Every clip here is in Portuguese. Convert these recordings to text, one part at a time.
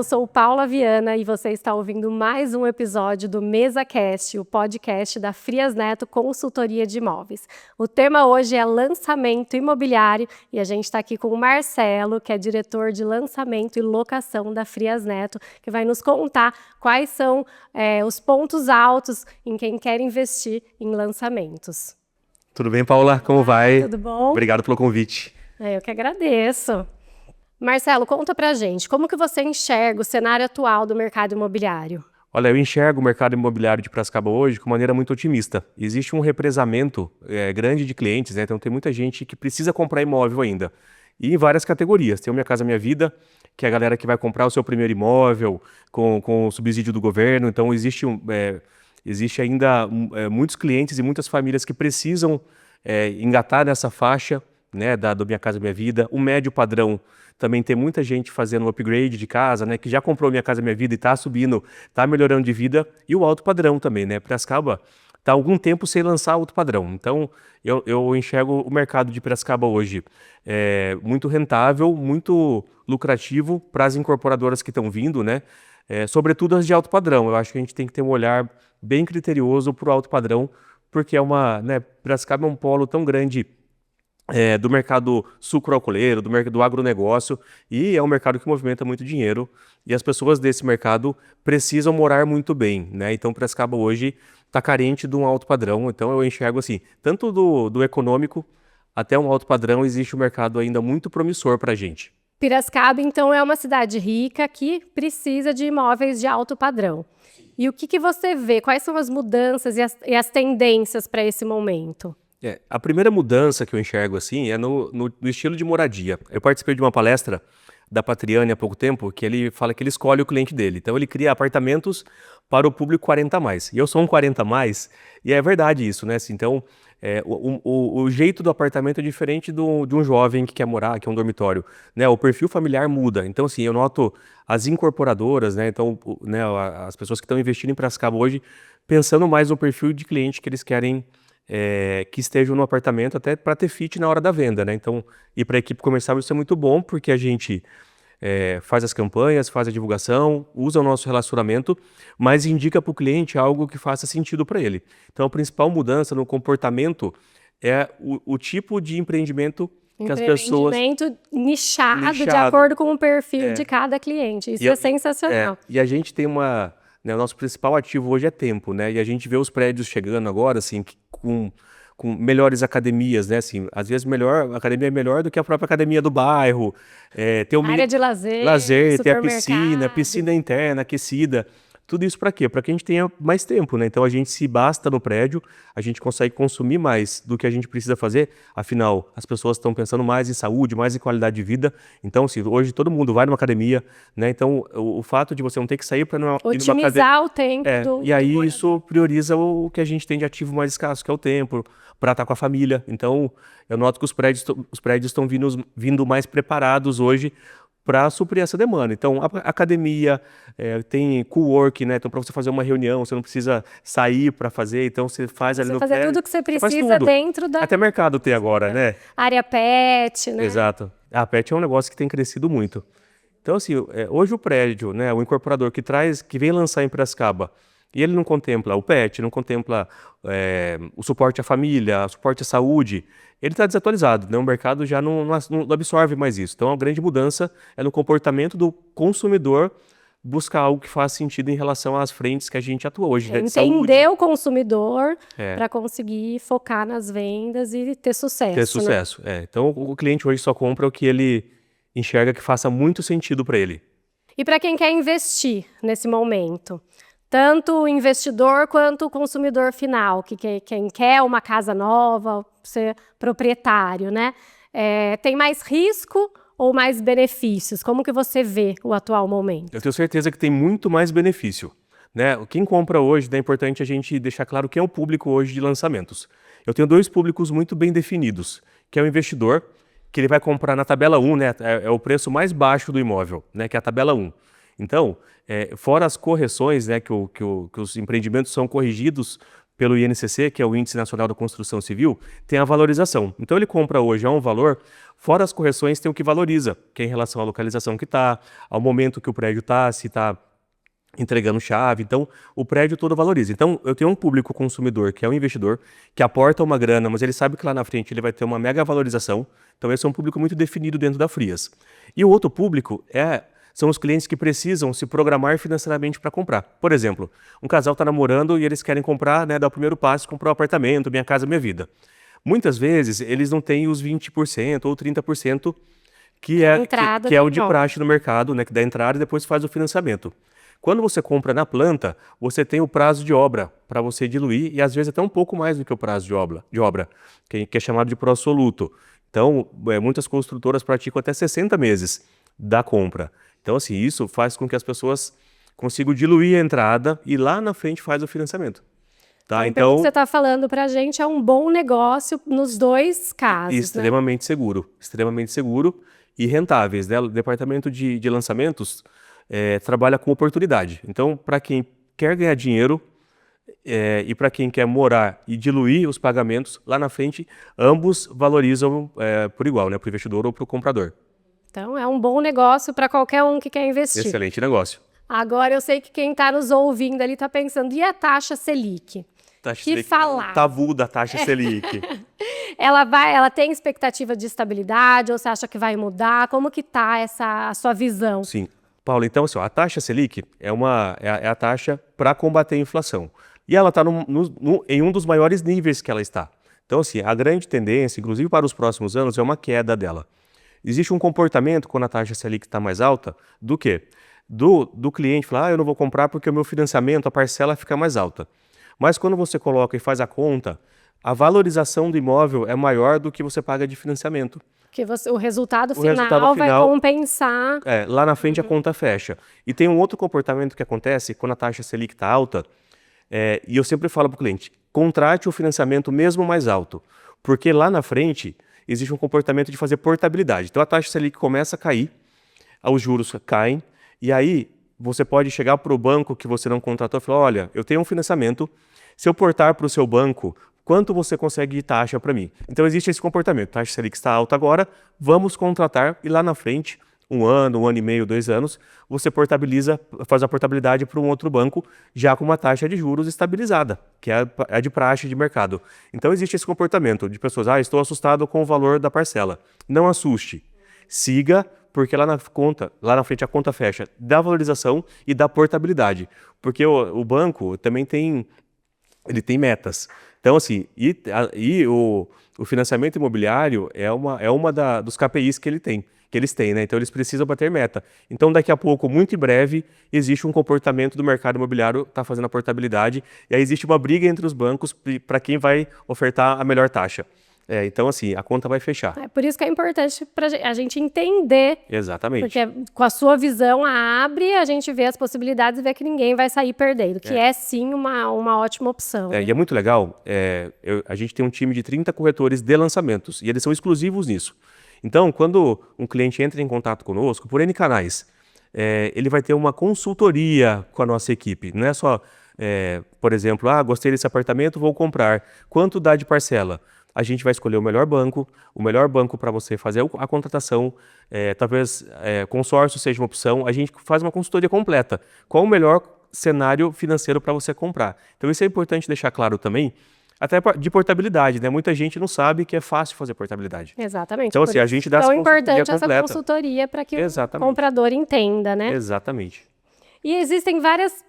sou Paula Viana e você está ouvindo mais um episódio do MesaCast, o podcast da Frias Neto Consultoria de Imóveis. O tema hoje é lançamento imobiliário e a gente está aqui com o Marcelo, que é diretor de lançamento e locação da Frias Neto, que vai nos contar quais são os pontos altos em quem quer investir em lançamentos. Tudo bem, Paula? Como vai? Tudo bom? Obrigado pelo convite. Eu que agradeço. Marcelo, conta pra gente, como que você enxerga o cenário atual do mercado imobiliário? Olha, eu enxergo o mercado imobiliário de Piracicaba hoje de maneira muito otimista. Existe um represamento grande de clientes, né? Então tem muita gente que precisa comprar imóvel ainda. E em várias categorias. Tem o Minha Casa Minha Vida, que é a galera que vai comprar o seu primeiro imóvel com o subsídio do governo. Então existe ainda muitos clientes e muitas famílias que precisam engatar nessa faixa, né, do Minha Casa Minha Vida. O médio padrão também tem muita gente fazendo um upgrade de casa, né, que já comprou Minha Casa Minha Vida e está subindo, está melhorando de vida. E o alto padrão também, né? Piracicaba está há algum tempo sem lançar alto padrão. Então eu enxergo o mercado de Piracicaba hoje muito rentável, muito lucrativo para as incorporadoras que estão vindo, né? Sobretudo as de alto padrão. Eu acho que a gente tem que ter um olhar bem criterioso para o alto padrão, porque Piracicaba é um polo tão grande do mercado sucroalcooleiro, do agronegócio, e é um mercado que movimenta muito dinheiro, e as pessoas desse mercado precisam morar muito bem, né? Então Piracicaba hoje está carente de um alto padrão. Então eu enxergo assim, tanto do econômico até um alto padrão, existe um mercado ainda muito promissor para a gente. Piracicaba, então, é uma cidade rica que precisa de imóveis de alto padrão. E o que você vê? Quais são as mudanças e as tendências para esse momento? A primeira mudança que eu enxergo assim é no estilo de moradia. Eu participei de uma palestra da Patriani há pouco tempo, que ele fala que ele escolhe o cliente dele. Então ele cria apartamentos para o público 40 a mais. E eu sou um 40 a mais, e é verdade isso, né? Então o jeito do apartamento é diferente de um jovem que quer morar, que é um dormitório, né? O perfil familiar muda. Então assim, eu noto as incorporadoras, né? Então, né, as pessoas que estão investindo em Piracicaba hoje, pensando mais no perfil de cliente que eles querem que estejam no apartamento, até para ter fit na hora da venda, né? Então, e para a equipe comercial isso é muito bom, porque a gente faz as campanhas, faz a divulgação, usa o nosso relacionamento, mas indica para o cliente algo que faça sentido para ele. Então, a principal mudança no comportamento é o tipo de empreendimento que as pessoas... Empreendimento nichado de acordo com o perfil de cada cliente. Isso é sensacional. E a gente tem o nosso principal ativo hoje é tempo, né? E a gente vê os prédios chegando agora, assim, com melhores academias, né? Assim, às vezes a academia é melhor do que a própria academia do bairro. Tem área de lazer, tem a piscina interna, aquecida. Tudo isso para quê? Para que a gente tenha mais tempo, né? Então a gente se basta no prédio, a gente consegue consumir mais do que a gente precisa fazer. Afinal, as pessoas estão pensando mais em saúde, mais em qualidade de vida. Então, assim, hoje todo mundo vai numa academia, né? Então, o fato de você não ter que sair para otimizar o tempo e aí isso prioriza o que a gente tem de ativo mais escasso, que é o tempo, para estar com a família. Então, eu noto que os prédios estão vindo mais preparados hoje para suprir essa demanda. Então, a academia, tem co-work, né? Então, para você fazer uma reunião, você não precisa sair para fazer, então você faz ali no prédio. Você fazer tudo que você precisa dentro da... Até mercado tem agora, né? Área pet, né? Exato. A pet é um negócio que tem crescido muito. Então, assim, hoje o prédio, né, o incorporador que vem lançar em Piracicaba, e ele não contempla o pet, não contempla o suporte à família, o suporte à saúde, ele está desatualizado, né? O mercado já não absorve mais isso. Então, a grande mudança é no comportamento do consumidor buscar algo que faça sentido em relação às frentes que a gente atua hoje. Né? Entender o consumidor para conseguir focar nas vendas e ter sucesso. Né? Então, o cliente hoje só compra o que ele enxerga que faça muito sentido para ele. E para quem quer investir nesse momento? Tanto o investidor quanto o consumidor final, quem quer uma casa nova, ser proprietário, né? Tem mais risco ou mais benefícios? Como que você vê o atual momento? Eu tenho certeza que tem muito mais benefício, né? Quem compra hoje, é importante a gente deixar claro quem é o público hoje de lançamentos. Eu tenho dois públicos muito bem definidos, que é o investidor, que ele vai comprar na tabela 1, né? É o preço mais baixo do imóvel, né? Que é a tabela 1. Então, fora as correções, né, que os empreendimentos são corrigidos pelo INCC, que é o Índice Nacional da Construção Civil, tem a valorização. Então ele compra hoje a um valor, fora as correções tem o que valoriza, que é em relação à localização que está, ao momento que o prédio está, se está entregando chave, então o prédio todo valoriza. Então eu tenho um público consumidor, que é um investidor, que aporta uma grana, mas ele sabe que lá na frente ele vai ter uma mega valorização, então esse é um público muito definido dentro da Frias. E o outro público são os clientes que precisam se programar financeiramente para comprar. Por exemplo, um casal está namorando e eles querem comprar, né, dar o primeiro passo, comprar um apartamento, Minha Casa Minha Vida. Muitas vezes eles não têm os 20% ou 30% que é o de praxe no mercado, né, que dá entrada e depois faz o financiamento. Quando você compra na planta, você tem o prazo de obra para você diluir e às vezes até um pouco mais do que o prazo de obra que é chamado de pró-soluto. Então, muitas construtoras praticam até 60 meses da compra. Então, assim, isso faz com que as pessoas consigam diluir a entrada e lá na frente faz o financiamento. Tá? Então, o que você está falando para a gente é um bom negócio nos dois casos. Extremamente seguro e rentáveis, né? O departamento de lançamentos trabalha com oportunidade. Então, para quem quer ganhar dinheiro e para quem quer morar e diluir os pagamentos, lá na frente, ambos valorizam por igual, né? Para o investidor ou para o comprador. Então, é um bom negócio para qualquer um que quer investir. Excelente negócio. Agora, eu sei que quem está nos ouvindo ali está pensando, e a taxa Selic? Falar? Tabu da taxa Selic. Ela tem expectativa de estabilidade ou você acha que vai mudar? Como que está a sua visão? Sim. Paulo, então assim, a taxa Selic é a taxa para combater a inflação. E ela está em um dos maiores níveis que ela está. Então, assim, a grande tendência, inclusive para os próximos anos, é uma queda dela. Existe um comportamento, quando a taxa Selic está mais alta, do quê? Do cliente falar, eu não vou comprar porque o meu financiamento, a parcela fica mais alta. Mas quando você coloca e faz a conta, a valorização do imóvel é maior do que você paga de financiamento. Porque o resultado final vai compensar. Lá na frente a conta fecha. E tem um outro comportamento que acontece quando a taxa Selic está alta, e eu sempre falo para o cliente, contrate o financiamento mesmo mais alto, porque lá na frente existe um comportamento de fazer portabilidade. Então a taxa Selic começa a cair, os juros caem, e aí você pode chegar para o banco que você não contratou e falar, olha, eu tenho um financiamento, se eu portar para o seu banco, quanto você consegue de taxa para mim? Então existe esse comportamento, taxa Selic está alta agora, vamos contratar e lá na frente, 1 ano e meio, 2 anos, você faz a portabilidade para um outro banco já com uma taxa de juros estabilizada, que é a de praxe de mercado. Então existe esse comportamento de pessoas, estou assustado com o valor da parcela. Não assuste, siga, porque lá na frente a conta fecha da valorização e da portabilidade, porque o banco também tem metas. Então, assim, o financiamento imobiliário é uma dos KPIs que eles têm, né? Então, eles precisam bater meta. Então, daqui a pouco, muito em breve, existe um comportamento do mercado imobiliário tá fazendo a portabilidade, e aí existe uma briga entre os bancos para quem vai ofertar a melhor taxa. Então, assim, a conta vai fechar. É por isso que é importante para a gente entender. Exatamente. Porque com a sua visão abre, a gente vê as possibilidades e vê que ninguém vai sair perdendo, que é sim uma ótima opção. E é muito legal, a gente tem um time de 30 corretores de lançamentos, e eles são exclusivos nisso. Então, quando um cliente entra em contato conosco, por N canais, ele vai ter uma consultoria com a nossa equipe. Não é só, por exemplo, gostei desse apartamento, vou comprar. Quanto dá de parcela? A gente vai escolher o melhor banco para você fazer a contratação, talvez consórcio seja uma opção, a gente faz uma consultoria completa. Qual o melhor cenário financeiro para você comprar? Então isso é importante deixar claro também, até de portabilidade, né? Muita gente não sabe que é fácil fazer portabilidade. Exatamente. Então assim, a gente dá essa consultoria completa. Então é importante essa consultoria para que o comprador entenda, né? Exatamente. E existem várias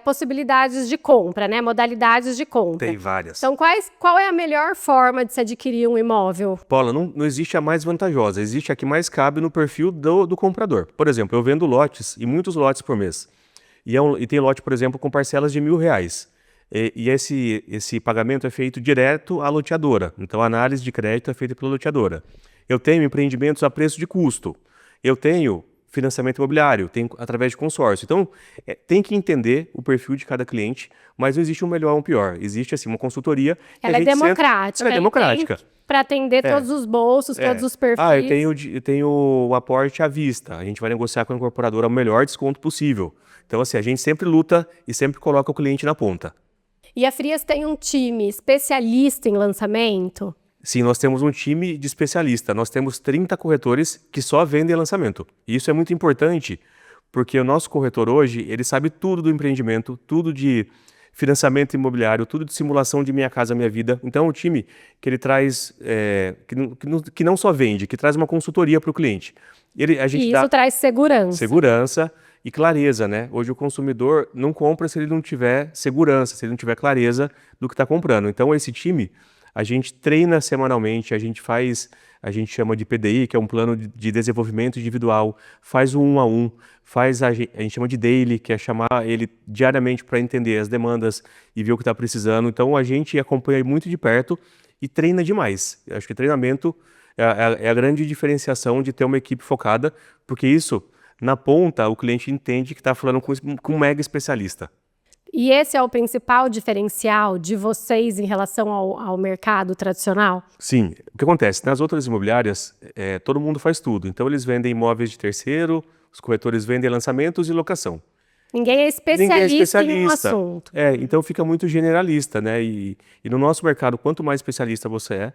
possibilidades de compra, né? Modalidades de compra. Tem várias. Então, qual é a melhor forma de se adquirir um imóvel? Paula, não existe a mais vantajosa, existe a que mais cabe no perfil do comprador. Por exemplo, eu vendo lotes, e muitos lotes por mês. E tem lote, por exemplo, com parcelas de R$1.000. E esse pagamento é feito direto à loteadora. Então, a análise de crédito é feita pela loteadora. Eu tenho empreendimentos a preço de custo. Eu tenho financiamento imobiliário, tem através de consórcio. Então, tem que entender o perfil de cada cliente, mas não existe um melhor ou um pior. Existe, assim, uma consultoria... Ela é democrática. Ela é democrática. Para atender todos os bolsos, todos os perfis. Eu tenho o aporte à vista. A gente vai negociar com a incorporadora o melhor desconto possível. Então, assim, a gente sempre luta e sempre coloca o cliente na ponta. E a Frias tem um time especialista em lançamento? Sim, nós temos um time de especialista. Nós temos 30 corretores que só vendem lançamento. E isso é muito importante, porque o nosso corretor hoje, ele sabe tudo do empreendimento, tudo de financiamento imobiliário, tudo de simulação de Minha Casa Minha Vida. Então, é um time que ele traz, que não só vende, que traz uma consultoria para o cliente. A gente E dá isso traz segurança. segurança e clareza, né? Hoje o consumidor não compra se ele não tiver segurança, se ele não tiver clareza do que está comprando. Então, esse time, a gente treina semanalmente, a gente chama de PDI, que é um plano de desenvolvimento individual, faz o 1 a 1, a gente chama de daily, que é chamar ele diariamente para entender as demandas e ver o que está precisando. Então, a gente acompanha muito de perto e treina demais. Eu acho que treinamento é a grande diferenciação de ter uma equipe focada, porque isso, na ponta, o cliente entende que está falando com um mega especialista. E esse é o principal diferencial de vocês em relação ao mercado tradicional? Sim. O que acontece? Nas outras imobiliárias, todo mundo faz tudo. Então, eles vendem imóveis de terceiro, os corretores vendem lançamentos e locação. Ninguém é especialista em um especialista. assunto. Então fica muito generalista, né? E no nosso mercado, quanto mais especialista você é,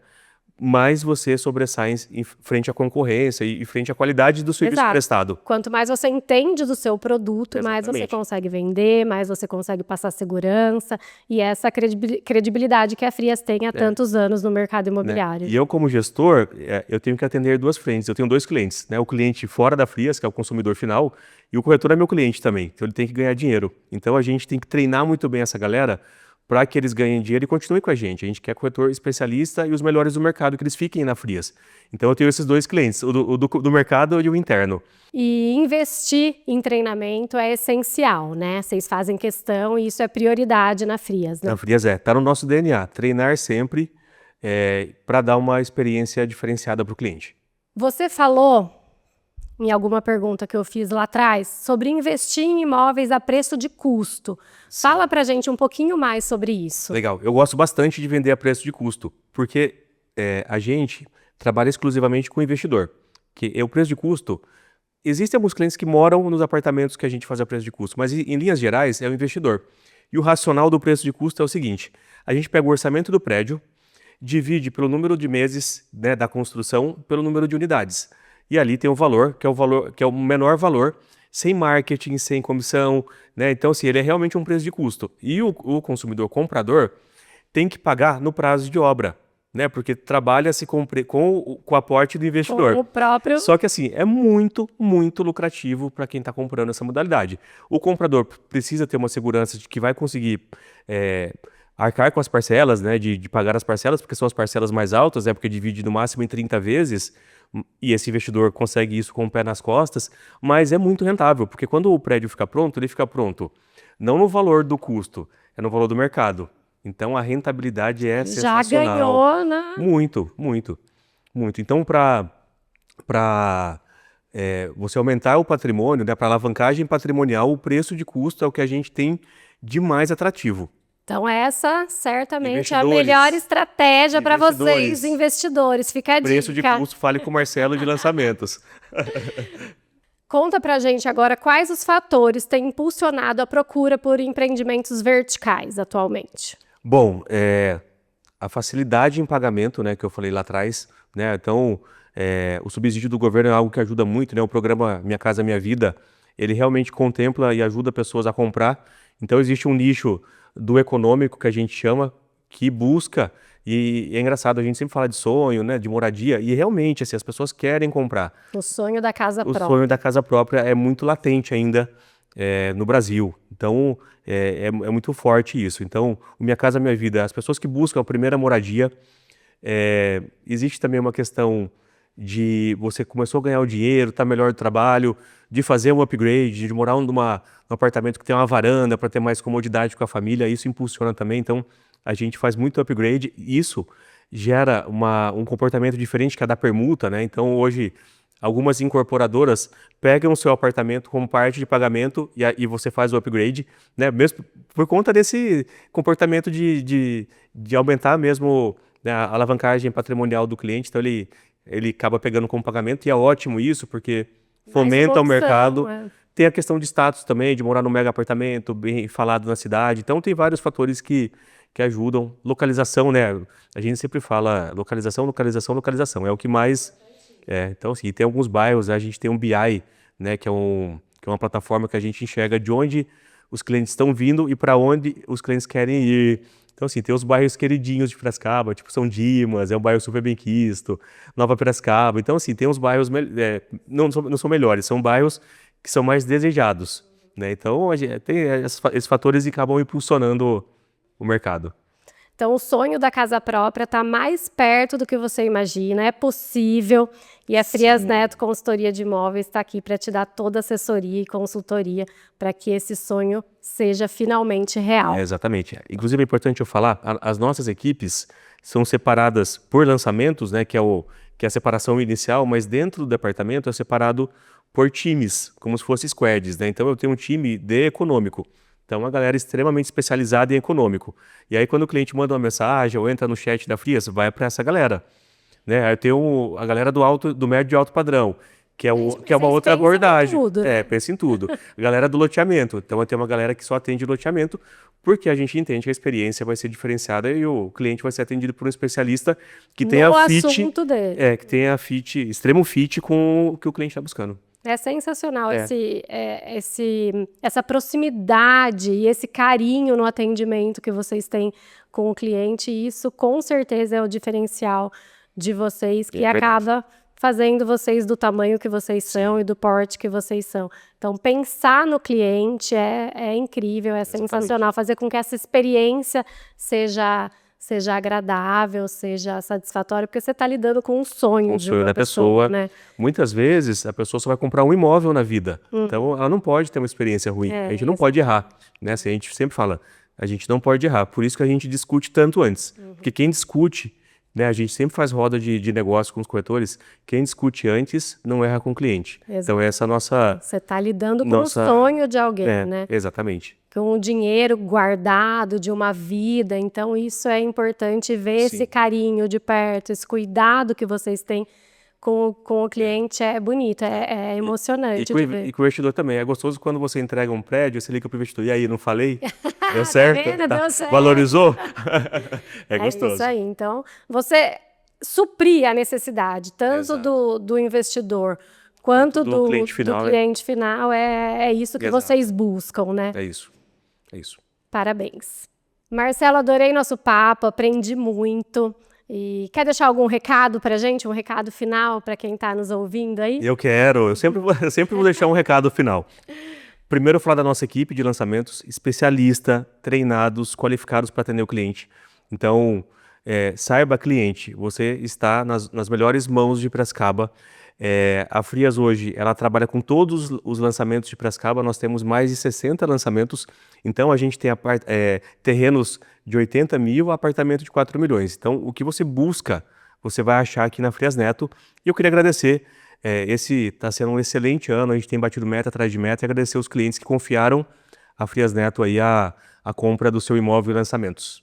mais você sobressai em frente à concorrência e frente à qualidade do serviço Exato. prestado. Quanto mais você entende do seu produto, mais você Exatamente. consegue vender, mais você consegue passar segurança e essa credibilidade que a Frias tem há tantos anos no mercado Né? imobiliário. E eu, como gestor, eu tenho que atender duas frentes. Eu tenho dois clientes, né? O cliente fora da Frias, que é o consumidor final, e o corretor é meu cliente também, então ele tem que ganhar dinheiro. Então a gente tem que treinar muito bem essa galera para que eles ganhem dinheiro e continuem com a gente. A gente quer corretor especialista e os melhores do mercado, que eles fiquem na Frias. Então eu tenho esses dois clientes, o do mercado e o interno. E investir em treinamento é essencial, né? Vocês fazem questão e isso é prioridade na Frias, né? Na Frias tá no nosso DNA, treinar sempre para dar uma experiência diferenciada para o cliente. Você falou, em alguma pergunta que eu fiz lá atrás, sobre investir em imóveis a preço de custo. Fala pra gente um pouquinho mais sobre isso. Legal. Eu gosto bastante de vender a preço de custo, porque a gente trabalha exclusivamente com investidor. Que o preço de custo, existem alguns clientes que moram nos apartamentos que a gente faz a preço de custo, mas em linhas gerais é o investidor. E o racional do preço de custo é o seguinte: a gente pega o orçamento do prédio, divide pelo número de meses, né, da construção, pelo número de unidades. E ali tem o valor, que é o menor valor, sem marketing, sem comissão, né? Então, assim, ele é realmente um preço de custo. E o consumidor comprador tem que pagar no prazo de obra, né? Porque trabalha-se com o aporte do investidor. Com o próprio... Só que, assim, é muito, muito lucrativo para quem está comprando essa modalidade. O comprador precisa ter uma segurança de que vai conseguir arcar com as parcelas, né? De pagar as parcelas, porque são as parcelas mais altas, porque divide no máximo em 30 vezes, e esse investidor consegue isso com o pé nas costas, mas é muito rentável, porque quando o prédio fica pronto, ele fica pronto não no valor do custo, é no valor do mercado. Então a rentabilidade é sensacional. Já ganhou, né? Muito, muito, muito. Então, para você aumentar o patrimônio, né, para alavancagem patrimonial, o preço de custo é o que a gente tem de mais atrativo. Então essa certamente é a Investidores. melhor estratégia para Investidores. vocês, investidores. Fica a Preço de dica. custo, fale com o Marcelo de lançamentos. Conta pra gente agora quais os fatores têm impulsionado a procura por empreendimentos verticais atualmente. Bom, a facilidade em pagamento, né, que eu falei lá atrás, né, então o subsídio do governo é algo que ajuda muito, né, o programa Minha Casa Minha Vida, ele realmente contempla e ajuda pessoas a comprar. Então existe um nicho do econômico que a gente chama, que busca, e é engraçado, a gente sempre fala de sonho, né, de moradia, e realmente, assim, as pessoas querem comprar. O sonho da casa O própria. sonho da casa própria é muito latente ainda no Brasil. Então, é muito forte isso. Então, o Minha Casa Minha Vida, as pessoas que buscam a primeira moradia, existe também uma questão de você começou a ganhar o dinheiro, está melhor no trabalho, de fazer um upgrade, de morar num apartamento que tem uma varanda para ter mais comodidade com a família, isso impulsiona também. Então, a gente faz muito upgrade, e isso gera um comportamento diferente que é da permuta, né? Então, hoje, algumas incorporadoras pegam o seu apartamento como parte de pagamento e você faz o upgrade, né? Mesmo por conta desse comportamento de aumentar mesmo, né, a alavancagem patrimonial do cliente. Então, ele acaba pegando como pagamento, e é ótimo isso, porque fomenta o mercado, Tem a questão de status também, de morar num mega apartamento, bem falado na cidade. Então, tem vários fatores que ajudam. Localização, né? A gente sempre fala localização, localização, localização. É o que mais... então, assim, tem alguns bairros, a gente tem um BI, né? Que é uma plataforma que a gente enxerga de onde os clientes estão vindo e para onde os clientes querem ir. Então, assim, tem os bairros queridinhos de Piracicaba, tipo São Dimas, é um bairro super bem quisto, Nova Piracicaba. Então, assim, tem uns bairros, não são melhores, são bairros que são mais desejados, né? Então, tem esses fatores que acabam impulsionando o mercado. Então, o sonho da casa própria está mais perto do que você imagina, é possível. E a Frias Neto Consultoria de Imóveis está aqui para te dar toda a assessoria e consultoria para que esse sonho seja finalmente real. Exatamente. Inclusive, é importante eu falar, as nossas equipes são separadas por lançamentos, né, que é a separação inicial, mas dentro do departamento é separado por times, como se fossem squads, né? Então, eu tenho um time de econômico. Então, uma galera extremamente especializada em econômico. E aí, quando o cliente manda uma mensagem ou entra no chat da Frias, vai para essa galera. Né? Aí eu tenho a galera do médio e alto padrão, que é uma outra abordagem. Pensa em tudo. A galera do loteamento. Então, eu tenho uma galera que só atende loteamento, porque a gente entende que a experiência vai ser diferenciada e o cliente vai ser atendido por um especialista que tenha assunto dele. Que tenha extremo fit com o que o cliente está buscando. É sensacional essa proximidade e esse carinho no atendimento que vocês têm com o cliente. E isso, com certeza, é o diferencial de vocês, que acaba fazendo vocês do tamanho que vocês são e do porte que vocês são. Então, pensar no cliente é incrível, é sensacional. Fazer com que essa experiência seja agradável, seja satisfatória, porque você está lidando com um sonho de uma pessoa, né? Muitas vezes, a pessoa só vai comprar um imóvel na vida. Então, ela não pode ter uma experiência ruim. A gente não pode errar, né? Assim, a gente sempre fala, a gente não pode errar. Por isso que a gente discute tanto antes. Porque quem discute, né? A gente sempre faz roda de negócio com os corretores. Quem discute antes não erra com o cliente. Então, essa é a nossa... Você está lidando com o sonho de alguém, né? Exatamente. Com o dinheiro guardado de uma vida. Então, isso é importante ver esse carinho de perto, esse cuidado que vocês têm com o cliente. É bonito, é emocionante de ver. E com o investidor também. É gostoso quando você entrega um prédio, você liga para o investidor. E aí, não falei? Deu certo? Tá vendo? Deu certo. Valorizou? É gostoso. É isso aí. Então, você suprir a necessidade, tanto do investidor quanto do cliente final, é isso que vocês buscam, né? É isso. Parabéns. Marcelo, adorei nosso papo, aprendi muito. E quer deixar algum recado pra gente? Um recado final para quem está nos ouvindo aí? Eu sempre vou deixar um recado final. Primeiro, falar da nossa equipe de lançamentos, especialista, treinados, qualificados para atender o cliente. Então, saiba, cliente, você está nas melhores mãos de Piracicaba. A Frias hoje, ela trabalha com todos os lançamentos de Piracicaba. Nós temos mais de 60 lançamentos. Então, a gente tem terrenos de 80 mil a apartamento de 4 milhões. Então, o que você busca, você vai achar aqui na Frias Neto. E eu queria agradecer. Esse está sendo um excelente ano. A gente tem batido meta atrás de meta. E agradecer os clientes que confiaram a Frias Neto aí a compra do seu imóvel e lançamentos.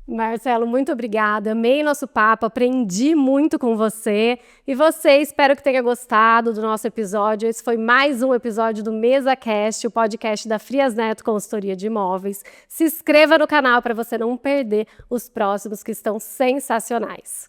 Marcelo, muito obrigada. Amei nosso papo, aprendi muito com você. E você, espero que tenha gostado do nosso episódio. Esse foi mais um episódio do MesaCast, o podcast da Frias Neto Consultoria de Imóveis. Se inscreva no canal para você não perder os próximos, que estão sensacionais.